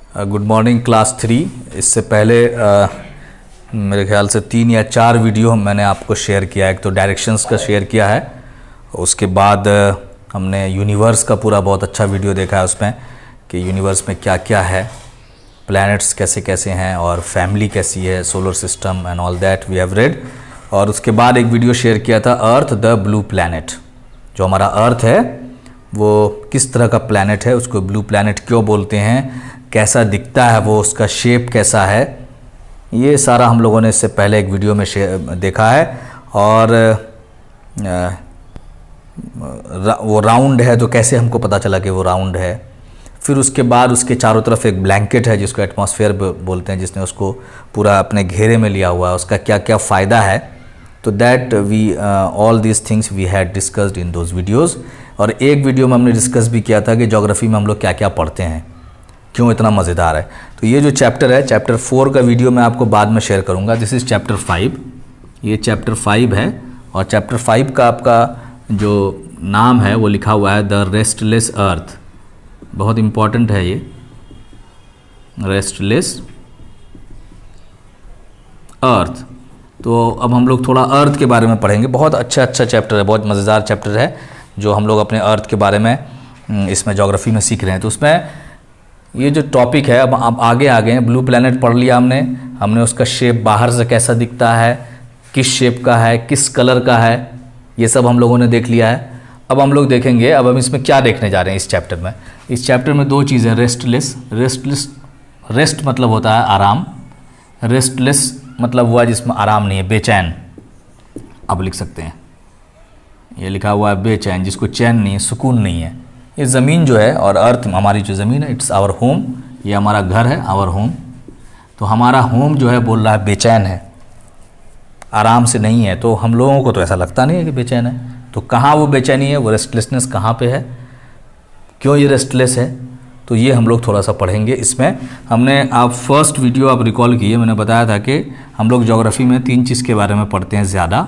Good morning class 3। इससे पहले मेरे ख्याल से 3 या 4 वीडियो मैंने आपको शेयर किया है। एक तो डायरेक्शंस का शेयर किया है, उसके बाद हमने यूनिवर्स का पूरा बहुत अच्छा वीडियो देखा है उसमें कि यूनिवर्स में क्या क्या है, प्लैनेट्स कैसे कैसे हैं और फैमिली कैसी है, solar system and all that we have read. और उसके बाद एक वीडियो शेयर किया था अर्थ द ब्लू प्लैनेट। जो हमारा अर्थ है वो किस तरह का प्लैनेट है, उसको ब्लू प्लैनेट क्यों बोलते हैं, कैसा दिखता है वो, उसका शेप कैसा है, ये सारा हम लोगों ने इससे पहले एक वीडियो में देखा है। और वो राउंड है तो कैसे हमको पता चला कि वो राउंड है। फिर उसके बाद उसके चारों तरफ एक ब्लैंकेट है जिसको एटमॉस्फेयर बोलते हैं, जिसने उसको पूरा अपने घेरे में लिया हुआ है, उसका क्या क्या फ़ायदा है। तो that we all these things we had discussed in those videos. और एक वीडियो में हमने डिस्कस भी किया था कि ज्योग्राफी में हम लोग क्या क्या पढ़ते हैं, क्यों इतना मज़ेदार है। तो ये जो चैप्टर है, चैप्टर 4 का वीडियो मैं आपको बाद में शेयर करूँगा। दिस इज़ चैप्टर 5, ये चैप्टर 5 है। और चैप्टर 5 का आपका जो नाम है वो लिखा हुआ है द रेस्टलेस अर्थ। बहुत इम्पॉर्टेंट है ये, रेस्टलेस अर्थ। तो अब हम लोग थोड़ा अर्थ के बारे में पढ़ेंगे। बहुत अच्छा चैप्टर है, बहुत मज़ेदार चैप्टर है जो हम लोग अपने अर्थ के बारे में इसमें ज्योग्राफी में सीख रहे हैं। तो उसमें ये जो टॉपिक है, अब आप आगे आ गए हैं। ब्लू प्लैनेट पढ़ लिया हमने उसका शेप बाहर से कैसा दिखता है, किस शेप का है, किस कलर का है, ये सब हम लोगों ने देख लिया है। अब हम लोग देखेंगे, अब हम इसमें क्या देखने जा रहे हैं इस चैप्टर में। इस चैप्टर में 2 चीज़ें, रेस्ट मतलब होता है आराम, रेस्टलेस मतलब हुआ जिसमें आराम नहीं है, बेचैन आप लिख सकते हैं। ये लिखा हुआ है बेचैन, जिसको चैन नहीं है, सुकून नहीं है। ये ज़मीन जो है और अर्थ, हमारी जो ज़मीन है, इट्स आवर होम, ये हमारा घर है, आवर होम। तो हमारा होम जो है बोल रहा है बेचैन है, आराम से नहीं है। तो हम लोगों को तो ऐसा लगता नहीं है कि बेचैन है। तो कहाँ वो बेचैनी है, वो रेस्टलेसनेस कहाँ पे है, क्यों ये रेस्टलेस है, तो ये हम लोग थोड़ा सा पढ़ेंगे इसमें। हमने आप फर्स्ट वीडियो आप रिकॉल किए, मैंने बताया था कि हम लोग ज्योग्राफी में 3 चीज़ के बारे में पढ़ते हैं ज़्यादा,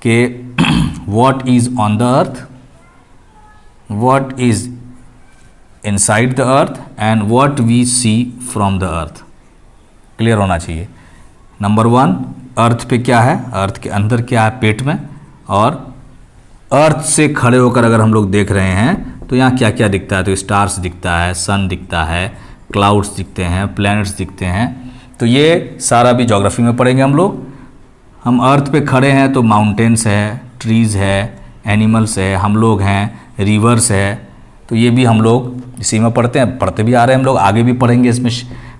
कि what is on the earth, what is inside the earth and what we see from the earth। Clear होना चाहिए। नंबर 1, अर्थ पे क्या है, अर्थ के अंदर क्या है पेट में, और अर्थ से खड़े होकर अगर हम लोग देख रहे हैं तो यहाँ क्या क्या दिखता है। तो स्टार्स दिखता है, सन दिखता है, क्लाउड्स दिखते हैं, प्लैनेट्स दिखते हैं। तो ये सारा भी ज्योग्राफी में पढ़ेंगे हम लोग। हम अर्थ पे खड़े हैं तो माउंटेन्स है, ट्रीज़ है, एनिमल्स है, हम लोग हैं, रिवर्स है। तो ये भी हम लोग इसी में पढ़ते हैं, पढ़ते भी आ रहे हैं हम लोग, आगे भी पढ़ेंगे। इसमें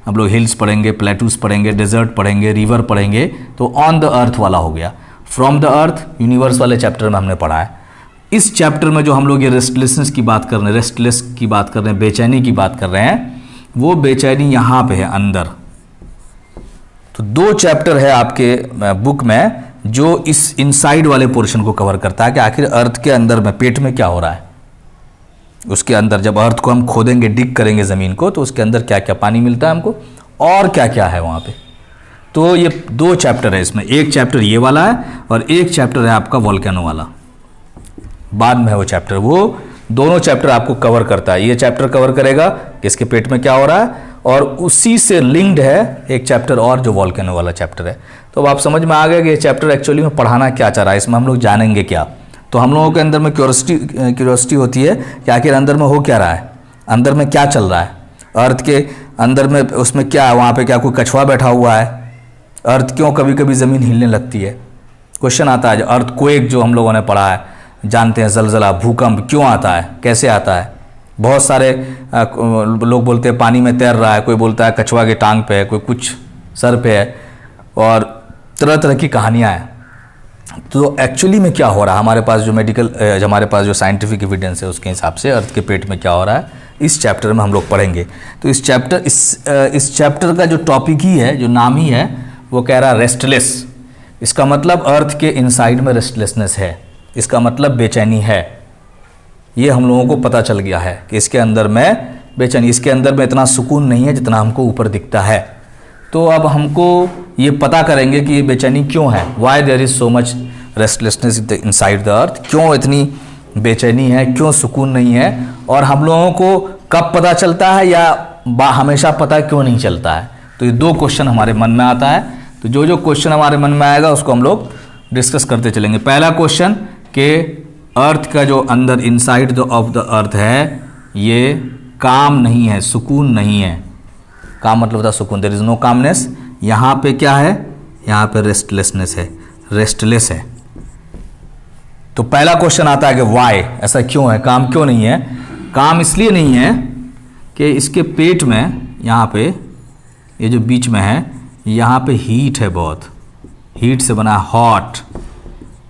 हम लोग हिल्स पढ़ेंगे, प्लेटूस पढ़ेंगे, डेजर्ट पढ़ेंगे, रिवर पढ़ेंगे। तो ऑन द अर्थ वाला हो गया। फ्रॉम द अर्थ यूनिवर्स वाले चैप्टर में हमने पढ़ा है। इस चैप्टर में जो हम लोग ये रेस्टलेसनेस की बात कर रहे हैं, रेस्टलेस की बात कर रहे हैं, बेचैनी की बात कर रहे हैं, वो बेचैनी यहाँ पे है अंदर। तो 2 चैप्टर है आपके बुक में जो इस इनसाइड वाले पोर्शन को कवर करता है कि आखिर अर्थ के अंदर में पेट में क्या हो रहा है। उसके अंदर जब अर्थ को हम खोदेंगे, डिग करेंगे ज़मीन को, तो उसके अंदर क्या क्या पानी मिलता है हमको और क्या क्या है वहाँ पे। तो ये 2 चैप्टर है इसमें। एक चैप्टर ये वाला है और एक चैप्टर है आपका वोल्केनो वाला, बाद में है वो चैप्टर। वो दोनों चैप्टर आपको कवर करता है। ये चैप्टर कवर करेगा कि इसके पेट में क्या हो रहा है, और उसी से लिंक्ड है एक चैप्टर और जो वोल्केनो वाला चैप्टर है। तो अब आप समझ में आ गया कि ये चैप्टर एक्चुअली में पढ़ाना क्या चाह रहा है, इसमें हम लोग जानेंगे क्या। तो हम लोगों के अंदर में क्यूरियोसिटी होती है कि आखिर अंदर में हो क्या रहा है, अंदर में क्या चल रहा है, अर्थ के अंदर में उसमें क्या है, वहाँ पे क्या कोई कछुआ बैठा हुआ है, अर्थ क्यों कभी कभी ज़मीन हिलने लगती है। क्वेश्चन आता है, अर्थ क्वेक जो हम लोगों ने पढ़ा है, जानते हैं, ज़लज़ला, भूकंप क्यों आता है, कैसे आता है। बहुत सारे लोग बोलते हैं पानी में तैर रहा है, कोई बोलता है कछुआ के टांग पे है, कोई कुछ सर पे है, और तरह तरह की कहानियाँ हैं। तो एक्चुअली में क्या हो रहा है, हमारे पास जो हमारे पास जो साइंटिफिक एविडेंस है उसके हिसाब से अर्थ के पेट में क्या हो रहा है, इस चैप्टर में हम लोग पढ़ेंगे। तो इस चैप्टर का जो टॉपिक ही है, जो नाम ही है, वो कह रहा है रेस्टलेस। इसका मतलब अर्थ के इनसाइड में रेस्टलेसनेस है, इसका मतलब बेचैनी है। ये हम लोगों को पता चल गया है कि इसके अंदर में बेचैनी, इसके अंदर में इतना सुकून नहीं है जितना हमको ऊपर दिखता है। तो अब हमको ये पता करेंगे कि ये बेचैनी क्यों है, why there is so much restlessness inside the earth, क्यों इतनी बेचैनी है, क्यों सुकून नहीं है, और हम लोगों को कब पता चलता है या हमेशा पता क्यों नहीं चलता है? तो ये दो क्वेश्चन हमारे मन में आता है। तो जो जो क्वेश्चन हमारे मन में आएगा उसको हम लोग डिस्कस करते चलेंगे। पहला क्वेश्चन कि अर्थ का जो अंदर इनसाइड ऑफ द अर्थ है ये काम नहीं है, सुकून नहीं है। काम मतलब होता है सुकून, देयर इज नो कामनेस। यहाँ पे क्या है? यहाँ पे रेस्टलेसनेस है, रेस्टलेस है। तो पहला क्वेश्चन आता है कि वाई, ऐसा क्यों है, काम क्यों नहीं है? काम इसलिए नहीं है कि इसके पेट में यहाँ पे ये जो बीच में है यहाँ पे हीट है, बहुत हीट से बना हॉट,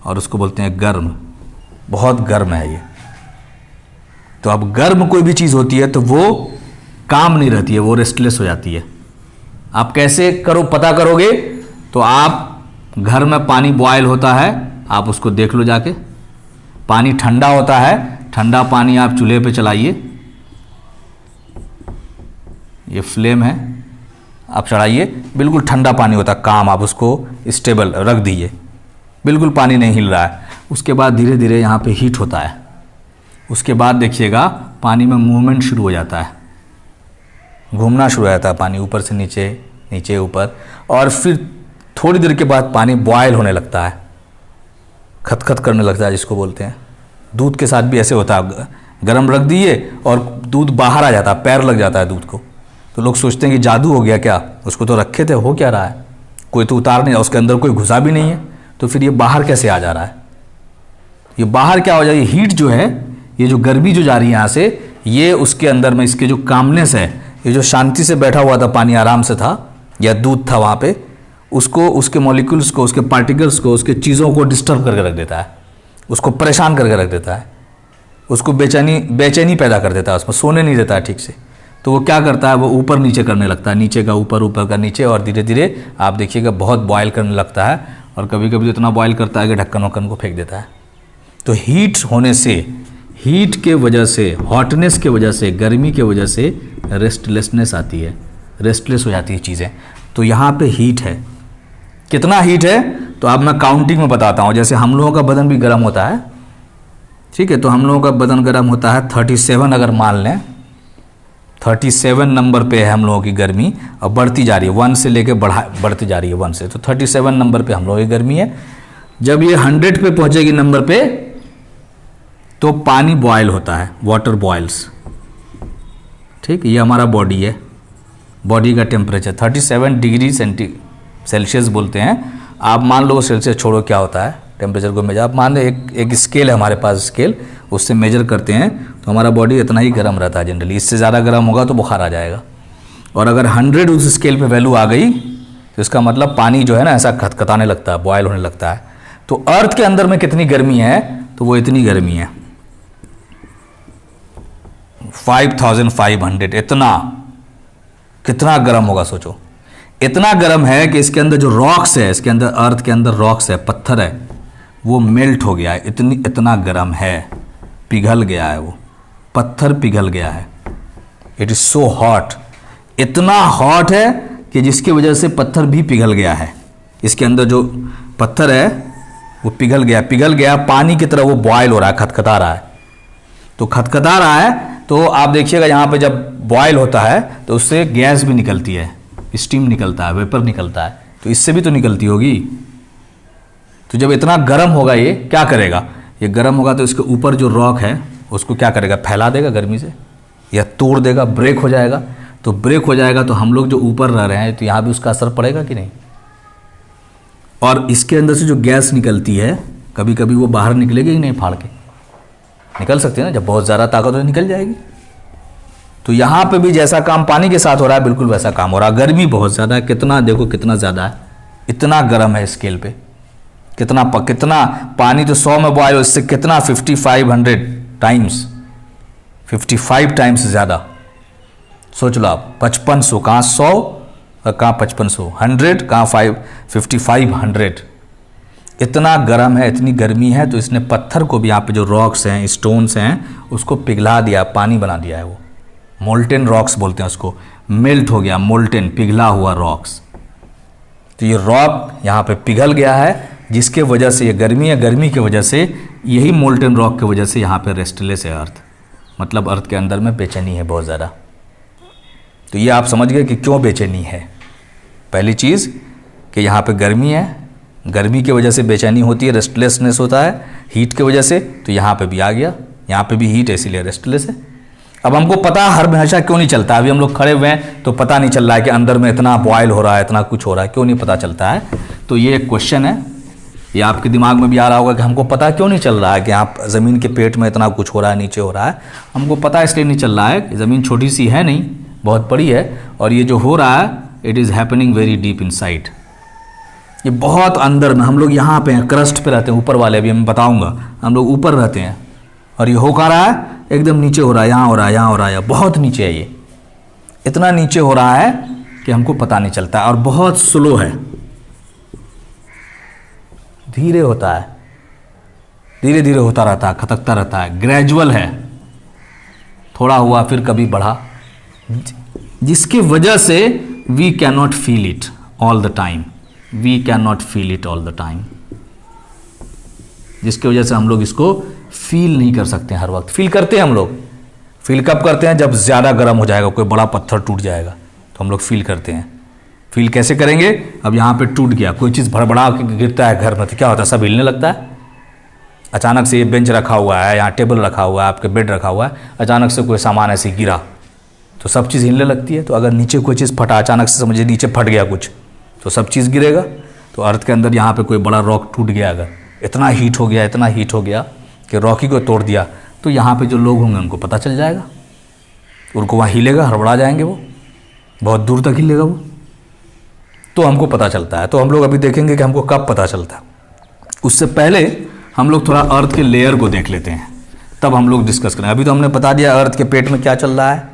और उसको बोलते हैं गर्म, बहुत गर्म है ये। तो अब गर्म कोई भी चीज़ होती है तो वो काम नहीं रहती है, वो रेस्टलेस हो जाती है। आप कैसे पता करोगे? तो आप घर में पानी बॉयल होता है, आप उसको देख लो जाके। पानी ठंडा होता है, ठंडा पानी आप चूल्हे पे चलाइए, ये फ्लेम है, आप चढ़ाइए, बिल्कुल ठंडा पानी होता है, काम आप उसको स्टेबल रख दीजिए, बिल्कुल पानी नहीं हिल रहा है। उसके बाद धीरे धीरे यहाँ पे हीट होता है, उसके बाद देखिएगा पानी में मूवमेंट शुरू हो जाता है, घूमना शुरू हो जाता है पानी, ऊपर से नीचे, नीचे ऊपर, और फिर थोड़ी देर के बाद पानी बॉयल होने लगता है, खतखत करने लगता है, जिसको बोलते हैं। दूध के साथ भी ऐसे होता है, गरम रख दिए और दूध बाहर आ जाता है, पैर लग जाता है दूध को। तो लोग सोचते हैं कि जादू हो गया क्या, उसको तो रखे थे, हो क्या रहा है, कोई तो उतार नहीं, उसके अंदर कोई घुसा भी नहीं है, तो फिर ये बाहर कैसे आ जा रहा है? ये बाहर क्या हो जाए? हीट जो है, ये जो गर्मी जो जा रही है यहाँ से, ये उसके अंदर में इसके जो कामनेस है, ये जो शांति से बैठा हुआ था पानी, आराम से था, या दूध था वहाँ पे, उसको, उसके मॉलिक्यूल्स को, उसके पार्टिकल्स को, उसके चीज़ों को डिस्टर्ब करके रख देता है, उसको परेशान करके रख देता है, उसको बेचैनी पैदा कर देता है, उसमें सोने नहीं देता है ठीक से। तो वो क्या करता है? वो ऊपर नीचे करने लगता है, नीचे का ऊपर, ऊपर का नीचे, और धीरे धीरे आप देखिएगा बहुत बॉयल करने लगता है, और कभी कभी तो इतना बॉयल करता है कि ढक्कन वक्कन को फेंक देता है। तो हीट होने से, हीट के वजह से, हॉटनेस के वजह से, गर्मी के वजह से रेस्टलेसनेस आती है, रेस्टलेस हो जाती है चीज़ें। तो यहाँ पे हीट है, कितना हीट है? तो अब मैं काउंटिंग में बताता हूँ। जैसे हम लोगों का बदन भी गर्म होता है, ठीक है, तो हम लोगों का बदन गर्म होता है 37, अगर मान लें 37 नंबर पे है हम लोगों की गर्मी, और बढ़ती जा रही है, 1 से लेके बढ़ती जा रही है 1 से, तो 37 नंबर पे हम लोगों की गर्मी है। जब ये 100 पे पहुंचेगी नंबर पे, तो पानी बॉयल होता है, वाटर बॉयल्स, ठीक, ये हमारा बॉडी है, बॉडी का टेम्परेचर 37 डिग्री सेल्सियस बोलते हैं। आप मान लो सेल्सियस छोड़ो, क्या होता है टेम्परेचर को मेजर, आप मान लो एक स्केल है हमारे पास, स्केल, उससे मेजर करते हैं, तो हमारा बॉडी इतना ही गर्म रहता है जनरली। इससे ज़्यादा गर्म होगा तो बुखार आ जाएगा। और अगर 100 उस स्केल पे वैल्यू आ गई, तो इसका मतलब पानी जो है ना ऐसा खतखताने लगता है, बॉयल होने लगता है। तो अर्थ के अंदर में कितनी गर्मी है? तो वो इतनी गर्मी है, 5500, इतना, कितना गर्म होगा सोचो। इतना गर्म है कि इसके अंदर जो रॉक्स है, इसके अंदर, अर्थ के अंदर रॉक्स है, पत्थर है, वो मेल्ट हो गया है, इतना गर्म है, पिघल गया है, वो पत्थर पिघल गया है। इट इज सो हॉट, इतना हॉट है कि जिसकी वजह से पत्थर भी पिघल गया है। इसके अंदर जो पत्थर है वो पिघल गया, पानी की तरह वो बॉयल हो रहा है, खतखता रहा है। तो खतखता रहा है, तो आप देखिएगा यहाँ पे जब बॉयल होता है तो उससे गैस भी निकलती है, स्टीम निकलता है, वेपर निकलता है, तो इससे भी तो निकलती होगी। तो जब इतना गर्म होगा, ये क्या करेगा? ये गर्म होगा तो इसके ऊपर जो रॉक है उसको क्या करेगा? फैला देगा गर्मी से, या तोड़ देगा, ब्रेक हो जाएगा। तो ब्रेक हो जाएगा तो हम लोग जो ऊपर रह रहे हैं, तो यहाँ भी उसका असर पड़ेगा कि नहीं? और इसके अंदर से जो गैस निकलती है, कभी कभी वो बाहर निकलेगी कि नहीं, फाड़ के निकल सकती है ना, जब बहुत ज़्यादा ताकत हो निकल जाएगी। तो यहाँ पे भी जैसा काम पानी के साथ हो रहा है, बिल्कुल वैसा काम हो रहा है। गर्मी बहुत ज़्यादा है, कितना देखो, कितना ज़्यादा है, इतना गर्म है स्केल पे, कितना पानी तो 100 में बॉयल हो, इससे कितना 5500 टाइम्स, 55 टाइम्स ज़्यादा। सोच लो आप, 5500 कहाँ 100 और कहाँ 5500, 100 कहाँ 5500, इतना गर्म है, इतनी गर्मी है। तो इसने पत्थर को भी, यहाँ पे जो रॉक्स हैं, स्टोन्स हैं, उसको पिघला दिया, पानी बना दिया है। वो मोल्टेन रॉक्स बोलते हैं उसको, मेल्ट हो गया, मोल्टेन, पिघला हुआ रॉक्स। तो ये रॉक यहाँ पे पिघल गया है, जिसके वजह से ये गर्मी है, गर्मी की वजह से, यही मोल्टेन रॉक की वजह से यहाँ पे रेस्टलेस है अर्थ, मतलब अर्थ के अंदर में बेचैनी है बहुत ज़्यादा। तो ये आप समझ गए कि क्यों बेचैनी है। पहली चीज़ कि यहाँ पे गर्मी है, गर्मी की वजह से बेचैनी होती है, रेस्टलेसनेस होता है हीट की वजह से, तो यहाँ पे भी आ गया, यहाँ पे भी हीट है इसीलिए रेस्टलेस है। अब हमको पता हर हमेशा क्यों नहीं चलता, अभी हम लोग खड़े हुए हैं तो पता नहीं चल रहा है कि अंदर में इतना बॉयल हो रहा है, इतना कुछ हो रहा है, क्यों नहीं पता चलता है। तो ये एक क्वेश्चन है, ये आपके दिमाग में भी आ रहा होगा कि हमको पता क्यों नहीं चल रहा है कि आप ज़मीन के पेट में इतना कुछ हो रहा है, नीचे हो रहा है। हमको पता इसलिए नहीं चल रहा है कि ज़मीन छोटी सी है नहीं, बहुत बड़ी है, और ये जो हो रहा है it is happening very deep inside. ये बहुत अंदर में, हम लोग यहाँ पे हैं, क्रस्ट पे रहते हैं, ऊपर वाले, अभी मैं बताऊँगा, हम लोग ऊपर रहते हैं, और ये हो का रहा है एकदम नीचे हो रहा है, यहाँ हो रहा है, यहाँ हो रहा है, बहुत नीचे है, ये इतना नीचे हो रहा है कि हमको पता नहीं चलता, और बहुत स्लो है, धीरे होता है, धीरे धीरे होता रहता है, खतकता रहता है, ग्रेजुअल है, थोड़ा हुआ फिर कभी बढ़ा, जिसकी वजह से we can not feel it all the time, we can not feel it all the time, जिसकी वजह से हम लोग इसको फील नहीं कर सकते हर वक्त। फील करते हैं हम लोग, फील कब करते हैं, जब ज़्यादा गर्म हो जाएगा, कोई बड़ा पत्थर टूट जाएगा तो हम लोग फील करते हैं। फील कैसे करेंगे, अब यहाँ पे टूट गया, कोई चीज़ भड़बड़ा के गिरता है घर में तो क्या होता है, सब हिलने लगता है। अचानक से ये बेंच रखा हुआ है, यहाँ टेबल रखा हुआ है, आपके बेड रखा हुआ है, अचानक से कोई सामान ऐसे गिरा तो सब चीज़ हिलने लगती है। तो अगर नीचे कोई चीज़ फटा, अचानक से समझिए नीचे फट गया कुछ, तो सब चीज़ गिरेगा। तो अर्थ के अंदर यहाँ पे कोई बड़ा रॉक टूट गया, अगर इतना हीट हो गया, इतना हीट हो गया कि रॉकी को तोड़ दिया, तो यहाँ पे जो लोग होंगे उनको पता चल जाएगा, उनको वहाँ हिलेगा, हड़बड़ा जाएंगे, वो बहुत दूर तक हिलेगा वो, तो हमको पता चलता है। तो हम लोग अभी देखेंगे कि हमको कब पता चलता है। उससे पहले हम लोग थोड़ा अर्थ के लेयर को देख लेते हैं, तब हम लोग डिस्कस करेंगे। अभी तो हमने बता दिया अर्थ के पेट में क्या चल रहा है,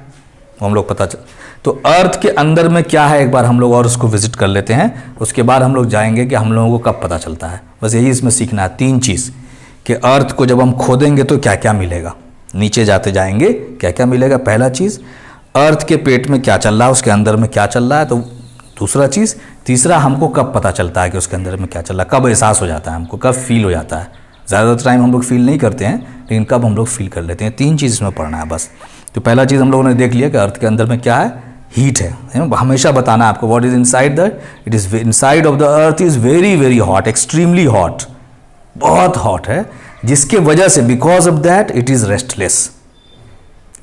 हम लोग पता चल, तो अर्थ के अंदर में क्या है एक बार हम लोग और उसको विजिट कर लेते हैं। उसके बाद हम लोग जाएंगे कि हम लोगों को कब पता चलता है। बस यही इसमें सीखना है, 3 चीज़, कि अर्थ को जब हम खोदेंगे तो क्या क्या मिलेगा, नीचे जाते जाएंगे क्या क्या मिलेगा। पहला चीज़, अर्थ के पेट में क्या चल रहा है, उसके अंदर में क्या चल रहा है, तो दूसरा चीज़। तीसरा, हमको कब पता चलता है कि उसके अंदर में क्या चल रहा है, कब एहसास हो जाता है हमको, कब फील हो जाता है। ज़्यादातर टाइम हम लोग फील नहीं करते हैं, लेकिन कब हम लोग फील कर लेते हैं। 3 चीज़ इसमें पढ़ना है बस। तो पहला चीज़ हम लोगों ने देख लिया कि अर्थ के अंदर में क्या है, हीट है। हमेशा बताना है आपको what is inside that, it is inside of the earth is very very hot, extremely hot, बहुत हॉट है, जिसके वजह से because of that it is restless,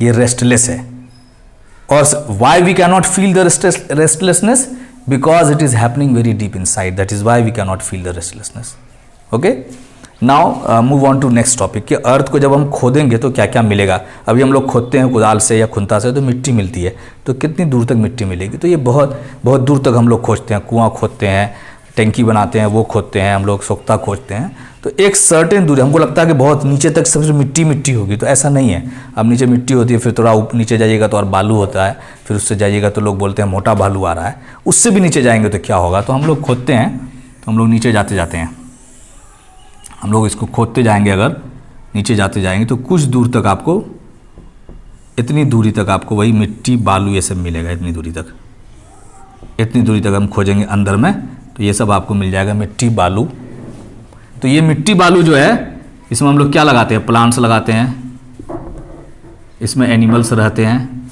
ये रेस्टलेस है। और why we can not feel the restlessness, because it is happening very deep inside, that is why we can not feel the restlessness. Okay, now move on to next topic कि earth को जब हम खोदेंगे तो क्या क्या मिलेगा। अभी हम लोग खोदते हैं कुदाल से या खुंता से तो मिट्टी मिलती है, तो कितनी दूर तक मिट्टी मिलेगी, तो ये बहुत बहुत दूर तक हम लोग खोजते हैं, कुआं खोदते हैं, टैंकी बनाते हैं, वो खोदते हैं, हम लोग सोख्ता खोजते हैं, तो एक सर्टेन दूरी, हमको लगता है कि बहुत नीचे तक सबसे मिट्टी मिट्टी होगी, तो ऐसा नहीं है। अब नीचे मिट्टी होती है, फिर थोड़ा नीचे जाइएगा तो और बालू होता है, फिर उससे जाइएगा तो लोग बोलते हैं मोटा बालू आ रहा है, उससे भी नीचे जाएंगे तो क्या होगा। तो हम लोग खोदते हैं, तो हम लोग नीचे जाते जाते हैं, हम लोग इसको खोदते जाएंगे, अगर नीचे जाते जाएंगे तो कुछ दूर तक आपको, इतनी दूरी तक आपको वही मिट्टी बालू ये सब मिलेगा। इतनी दूरी तक, इतनी दूरी तक हम खोजेंगे अंदर में तो ये सब आपको मिल जाएगा, मिट्टी बालू। तो ये मिट्टी बालू जो है, इसमें हम लोग क्या लगाते हैं, प्लांट्स लगाते हैं, इसमें एनिमल्स रहते हैं,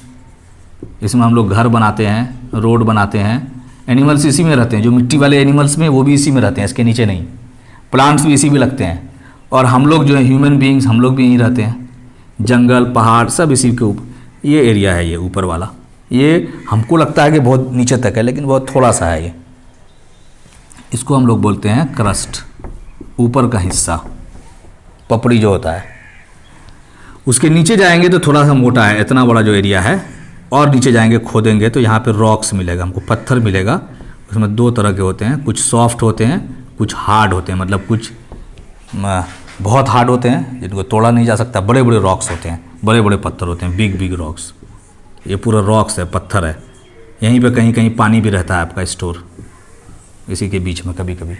इसमें हम लोग घर बनाते हैं, रोड बनाते हैं। एनिमल्स इसी में रहते हैं, जो मिट्टी वाले एनिमल्स में वो भी इसी में रहते हैं, इसके नीचे नहीं। प्लांट्स भी इसी में लगते हैं, और हम लोग जो है ह्यूमन बीइंग्स, हम लोग भी यहीं रहते हैं। जंगल पहाड़ सब इसी के ऊपर, ये एरिया है, ये ऊपर वाला, ये हमको लगता है कि बहुत नीचे तक है, लेकिन बहुत थोड़ा सा है ये। इसको हम लोग बोलते हैं क्रस्ट, ऊपर का हिस्सा, पपड़ी जो होता है। उसके नीचे जाएंगे तो थोड़ा सा मोटा है, इतना बड़ा जो एरिया है, और नीचे जाएंगे खोदेंगे तो यहाँ पे रॉक्स मिलेगा हमको, पत्थर मिलेगा। उसमें 2 तरह के होते हैं, कुछ सॉफ्ट होते हैं, कुछ हार्ड होते हैं, मतलब कुछ बहुत हार्ड होते हैं जिनको तोड़ा नहीं जा सकता, बड़े बड़े रॉक्स होते हैं, बड़े बड़े पत्थर होते हैं, बिग बिग रॉक्स। ये पूरा रॉक्स है, पत्थर है। यहीं पे कहीं कहीं पानी भी रहता है आपका स्टोर, इसी के बीच में कभी कभी।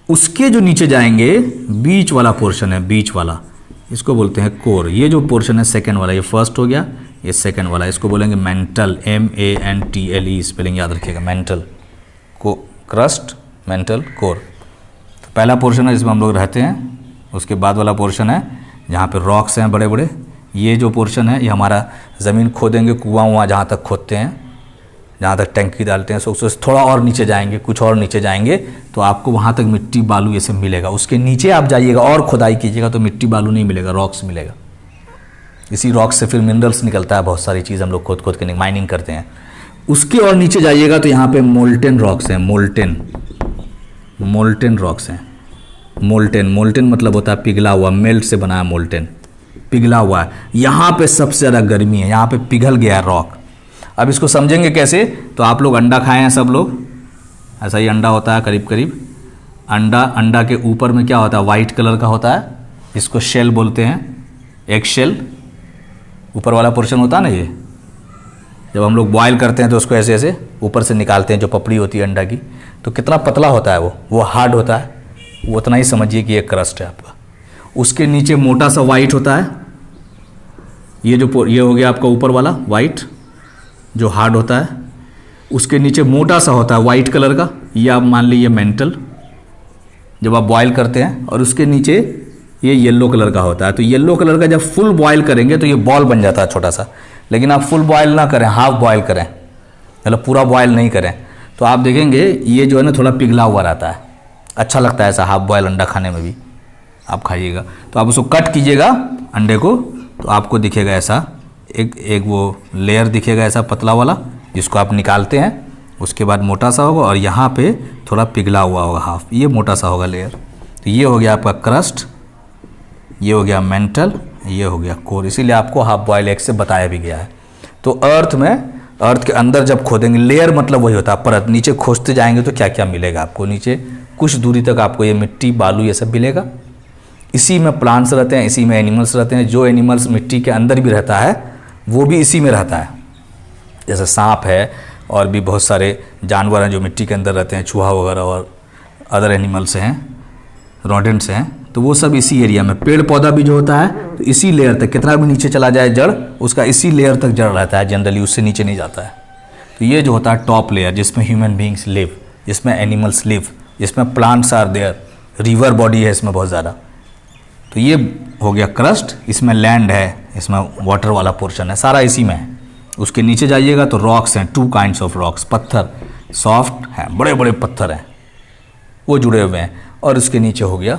उसके जो नीचे जाएंगे, बीच वाला पोर्शन है, बीच वाला, इसको बोलते हैं कोर। ये जो पोर्शन है सेकंड वाला, ये फर्स्ट हो गया, ये सेकंड वाला, इसको बोलेंगे मेंटल, MANTLE स्पेलिंग याद रखिएगा, मेंटल को, क्रस्ट, मेंटल, कोर। तो पहला पोर्शन है जिसमें हम लोग रहते हैं। उसके बाद वाला पोर्शन है जहाँ पे रॉक्स हैं बड़े बड़े, ये जो पोर्शन है ये हमारा ज़मीन खोदेंगे, कुआं वहाँ जहाँ तक खोदते हैं, जहाँ तक टंकी डालते हैं, सो उससे थोड़ा और नीचे जाएंगे, कुछ और नीचे जाएंगे तो आपको वहाँ तक मिट्टी बालू ये सब मिलेगा। उसके नीचे आप जाइएगा और खुदाई कीजिएगा तो मिट्टी बालू नहीं मिलेगा, रॉक्स मिलेगा। इसी रॉक से फिर मिनरल्स निकलता है, बहुत सारी चीज़ हम लोग खोद खोद के माइनिंग करते हैं। उसके और नीचे जाइएगा तो यहाँ पे मोल्टेन रॉक्स हैं, मोल्टेन रॉक्स हैं। मोल्टेन मतलब होता है पिघला हुआ, मेल्ट से बना है मोल्टेन, पिघला हुआ है। यहाँ पे सबसे ज़्यादा गर्मी है, यहाँ पे पिघल गया है रॉक। अब इसको समझेंगे कैसे, तो आप लोग अंडा खाए हैं सब लोग, ऐसा ही अंडा होता है करीब करीब। अंडा के ऊपर में क्या होता है, वाइट कलर का होता है, जिसको शेल बोलते हैं, एग शेल। ऊपर वाला पोर्शन होता है ना, ये जब हम लोग बॉयल करते हैं तो उसको ऐसे ऐसे ऊपर से निकालते हैं, जो पपड़ी होती है अंडा की, तो कितना पतला होता है वो हार्ड होता है, वो उतना ही समझिए कि ये क्रस्ट है आपका। उसके नीचे मोटा सा वाइट होता है, ये हो गया आपका ऊपर वाला वाइट जो हार्ड होता है। उसके नीचे मोटा सा होता है वाइट कलर का, ये आप मान लीजिए मेंटल, जब आप बॉयल करते हैं। और उसके नीचे ये येलो कलर का होता है। तो येलो कलर का जब फुल बॉयल करेंगे तो ये बॉल बन जाता है छोटा सा, लेकिन आप फुल बॉयल ना करें, हाफ बॉयल करें, मतलब पूरा बॉयल नहीं करें, तो आप देखेंगे ये जो है ना थोड़ा पिघला हुआ रहता है। अच्छा लगता है ऐसा हाफ बॉयल अंडा खाने में भी, आप खाइएगा। तो आप उसको कट कीजिएगा अंडे को, तो आपको दिखेगा ऐसा एक वो लेयर दिखेगा ऐसा पतला वाला, जिसको आप निकालते हैं। उसके बाद मोटा सा होगा और यहाँ पे थोड़ा पिघला हुआ होगा हाफ, ये मोटा सा होगा लेयर। तो ये हो गया आपका क्रस्ट, ये हो गया मेंटल, ये हो गया कोर। इसीलिए आपको हाफ बॉयल एग से बताया भी गया है। तो अर्थ के अंदर जब खोदेंगे, लेयर मतलब वही होता है परत, नीचे खोजते जाएंगे तो क्या क्या मिलेगा आपको नीचे, कुछ दूरी तक आपको ये मिट्टी बालू ये सब मिलेगा। इसी में प्लांट्स रहते हैं, इसी में एनिमल्स रहते हैं। जो एनिमल्स मिट्टी के अंदर भी रहता है वो भी इसी में रहता है, जैसे सांप है और भी बहुत सारे जानवर हैं जो मिट्टी के अंदर रहते हैं, चूहा वगैरह और अदर एनिमल्स हैं, रोडेंट्स हैं, तो वो सब इसी एरिया में। पेड़ पौधा भी जो होता है तो इसी लेयर तक, कितना भी नीचे चला जाए जड़, उसका इसी लेयर तक जड़ रहता है जनरली, उससे नीचे नहीं जाता है। तो ये जो होता है टॉप लेयर, जिसमें ह्यूमन बींग्स लिव, जिसमें एनिमल्स लिव, जिसमें plants are there, river body है इसमें बहुत ज़्यादा। तो ये हो गया क्रस्ट, इसमें लैंड है, इसमें वाटर वाला पोर्शन है, सारा इसी में है। उसके नीचे जाइएगा तो रॉक्स हैं, 2 काइंड्स ऑफ रॉक्स, पत्थर सॉफ्ट हैं, बड़े बड़े पत्थर हैं, वो जुड़े हुए हैं। और उसके नीचे हो गया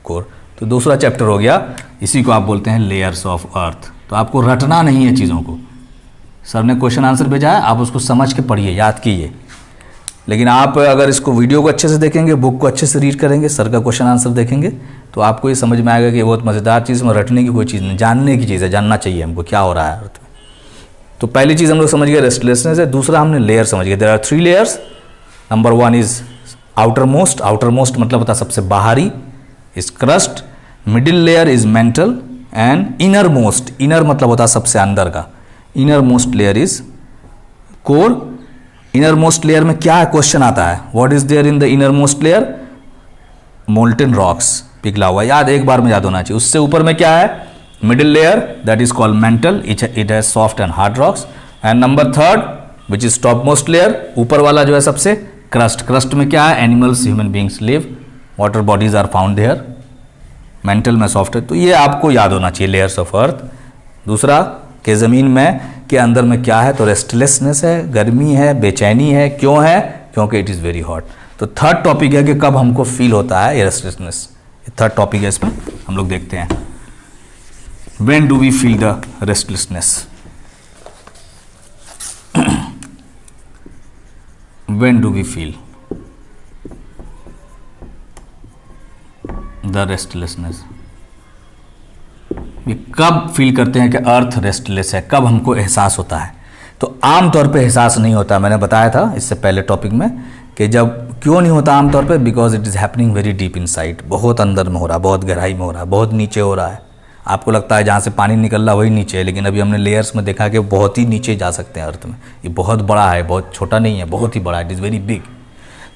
कोर। तो दूसरा चैप्टर हो गया, इसी को आप बोलते हैं लेयर्स ऑफ अर्थ। तो आपको रटना नहीं है चीज़ों को, सर ने क्वेश्चन आंसर भेजा है, आप उसको समझ के पढ़िए, याद कीजिए। लेकिन आप अगर इसको वीडियो को अच्छे से देखेंगे, बुक को अच्छे से रीड करेंगे, सर का क्वेश्चन आंसर देखेंगे, तो आपको ये समझ में आएगा कि बहुत मज़ेदार चीज़ में रटने की कोई चीज़ नहीं, जानने की चीज़ है, जानना चाहिए हमको क्या हो रहा है अर्थ में। तो पहली चीज़ हम लोग समझ गए रेस्टलेसनेस है। दूसरा हमने लेयर समझ गए, there are 3 layers. Number 1 is outermost मतलब होता है सबसे बाहरी, is crust. Middle layer is mantle and inner मतलब होता है सबसे अंदर का, innermost layer is core. Innermost layer में क्या है, क्वेश्चन आता है, what is there in the innermost layer, molten rocks, पिघला हुआ, याद एक बार में याद होना चाहिए। उससे ऊपर में क्या है, middle layer, that is called mantle, it has soft and hard rocks. And number 3 which is topmost layer, ऊपर वाला जो है सबसे, क्रस्ट में क्या है, animals human beings live, water bodies are found there, mantle में सॉफ्ट है। तो ये आपको याद होना चाहिए लेयर्स ऑफ अर्थ। दूसरा कि ज़मीन में के अंदर में क्या है, तो रेस्टलेसनेस है, गर्मी है, बेचैनी है। क्यों है, क्योंकि इट इज़ वेरी हॉट। तो थर्ड टॉपिक है कि कब हमको फील होता है ये रेस्टलेसनेस, थर्ड टॉपिक है, इसमें हम लोग देखते हैं when do we feel the restlessness, when do we feel the restlessness, ये कब फील करते हैं कि अर्थ रेस्टलेस है, कब हमको एहसास होता है। तो आमतौर पे एहसास नहीं होता, मैंने बताया था इससे पहले टॉपिक में कि जब क्यों नहीं होता आमतौर पे, because it is happening very deep inside, बहुत अंदर में हो रहा है, बहुत गहराई में हो रहा है, बहुत नीचे हो रहा है। आपको लगता है जहाँ से पानी निकल रहा वही नीचे है, लेकिन अभी हमने लेयर्स में देखा कि बहुत ही नीचे जा सकते हैं अर्थ में। ये बहुत बड़ा है, बहुत छोटा नहीं है, बहुत ही बड़ा है, इट इज़ वेरी बिग।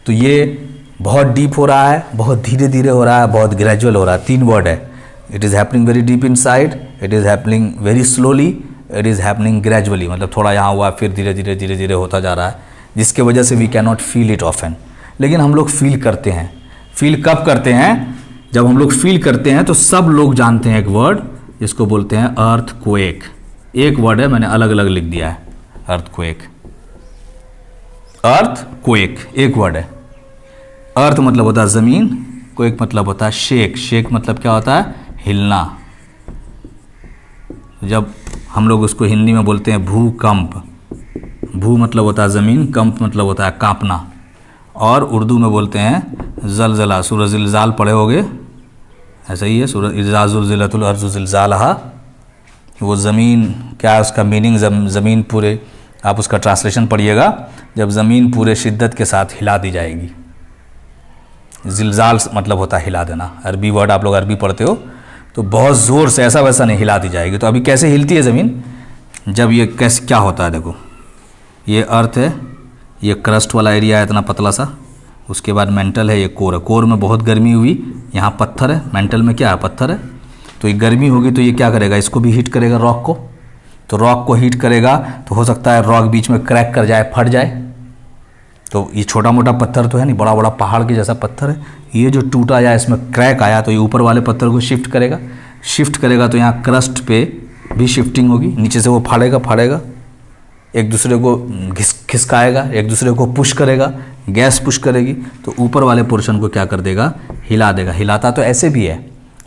तो ये बहुत डीप हो रहा है, बहुत धीरे धीरे हो रहा है, बहुत ग्रेजुअल हो रहा है। 3 वर्ड है, it is happening very deep inside, it is happening very slowly, it is happening gradually, मतलब थोड़ा यहाँ हुआ फिर धीरे धीरे होता जा रहा है, जिसके वजह से we can not feel it often. लेकिन हम लोग फील करते हैं। फील कब करते हैं, जब हम लोग फील करते हैं तो सब लोग जानते हैं एक वर्ड, इसको बोलते हैं अर्थक्वेक। एक वर्ड है, मैंने अलग अलग लिख दिया है, अर्थक्वेक। अर्थक्वेक एक वर्ड है। अर्थ मतलब होता है ज़मीन, क्वेक मतलब होता है शेक। शेक मतलब क्या होता है? हिलना। जब हम लोग उसको हिंदी में बोलते हैं भूकंप। भू मतलब होता है ज़मीन, कंप मतलब होता है कांपना। और उर्दू में बोलते हैं ज़लज़ला। सूरज ज़िलज़ाल पढ़े होगे, ऐसा ही है, सूरज इज़ा ज़ुलज़िलतुल अर्ज़ु ज़िलज़ालहा। वो ज़मीन क्या है, उसका मीनिंग ज़मीन पूरे, आप उसका ट्रांसलेशन पढ़िएगा, जब ज़मीन पूरे शिद्दत के साथ हिला दी जाएगी। ज़िलज़ाल मतलब होता है हिला देना। अरबी वर्ड, आप लोग अरबी पढ़ते हो तो बहुत ज़ोर से, ऐसा वैसा नहीं, हिला दी जाएगी। तो अभी कैसे हिलती है ज़मीन, जब ये कैसे क्या होता है, देखो ये अर्थ है, ये क्रस्ट वाला एरिया है इतना पतला सा, उसके बाद मेंटल है, ये कोर है। कोर में बहुत गर्मी हुई, यहाँ पत्थर है, मेंटल में क्या है, पत्थर है। तो ये गर्मी होगी तो ये क्या करेगा, इसको भी हीट करेगा, रॉक को। तो रॉक को हीट करेगा तो हो सकता है रॉक बीच में क्रैक कर जाए, फट जाए। तो ये छोटा मोटा पत्थर तो है नहीं, बड़ा बड़ा पहाड़ के जैसा पत्थर है। ये जो टूटा या इसमें क्रैक आया तो ये ऊपर वाले पत्थर को शिफ्ट करेगा। शिफ्ट करेगा तो यहाँ क्रस्ट पे भी शिफ्टिंग होगी, नीचे से वो फाड़ेगा, एक दूसरे को खिसकाएगा, एक दूसरे को पुश करेगा, गैस पुश करेगी तो ऊपर वाले पोर्शन को क्या कर देगा, हिला देगा। हिलाता तो ऐसे भी है,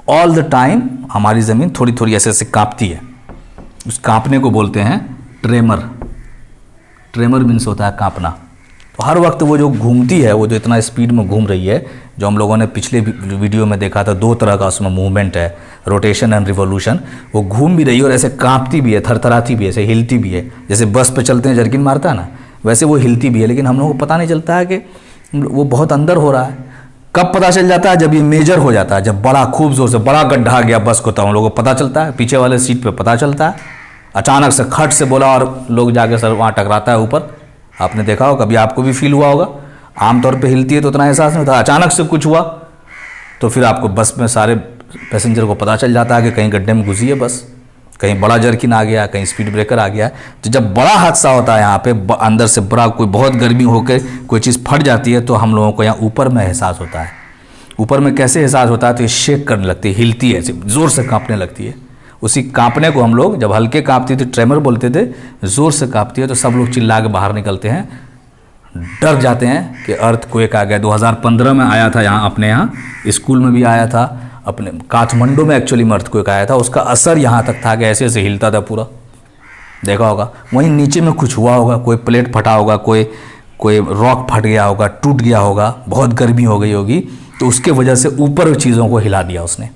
ऑल द टाइम हमारी ज़मीन थोड़ी थोड़ी ऐसे ऐसे कांपती है। उस कांपने को बोलते हैं ट्रेमर। ट्रेमर मीन्स होता है कांपना। तो हर वक्त वो जो घूमती है, वो जो इतना स्पीड में घूम रही है, जो हम लोगों ने पिछले वीडियो में देखा था, दो तरह का उसमें मूवमेंट है, रोटेशन एंड रिवोल्यूशन। वो घूम भी रही है और ऐसे कांपती भी है, थरथराती भी है, ऐसे हिलती भी है। जैसे बस पे चलते हैं जर्किन मारता है ना, वैसे वो हिलती भी है। लेकिन हम लोगों को पता नहीं चलता है कि वो बहुत अंदर हो रहा है। कब पता चल जाता है, जब ये मेजर हो जाता है, जब बड़ा खूब जोर से बड़ा गड्ढा आ गया बस को, तो हम लोगों को पता चलता है, पीछे वाले सीट पे पता चलता है। अचानक से खट से बोला और लोग जाके सर वहाँ टकराता है ऊपर। आपने देखा हो, कभी आपको भी फील हुआ होगा। आमतौर पे हिलती है तो उतना एहसास नहीं होता, अचानक से कुछ हुआ तो फिर आपको बस में सारे पैसेंजर को पता चल जाता है कि कहीं गड्ढे में घुसी है बस, कहीं बड़ा जर्किन आ गया, कहीं स्पीड ब्रेकर आ गया। तो जब बड़ा हादसा होता है यहाँ पे, अंदर से बड़ा कोई बहुत गर्मी होकर कोई चीज़ फट जाती है, तो हम लोगों को यहाँ ऊपर में एहसास होता है। ऊपर में कैसे एहसास होता है, तो ये शेक करने लगती है, हिलती है, ज़ोर से कांपने लगती है। उसी कांपने को हम लोग, जब हल्के कांपती थी ट्रेमर बोलते थे, ज़ोर से कांपती है तो सब लोग चिल्ला के बाहर निकलते हैं, डर जाते हैं कि अर्थक्वेक आ गया। 2015 में आया था यहाँ, अपने यहाँ स्कूल में भी आया था, अपने काठमांडू में एक्चुअली में अर्थक्वेक आया था। उसका असर यहाँ तक था कि ऐसे ऐसे हिलता था पूरा, देखा होगा। वहीं नीचे में कुछ हुआ होगा, कोई प्लेट फटा होगा, कोई रॉक फट गया होगा, टूट गया होगा, बहुत गर्मी हो गई होगी, तो उसके वजह से ऊपर चीज़ों को हिला दिया उसने।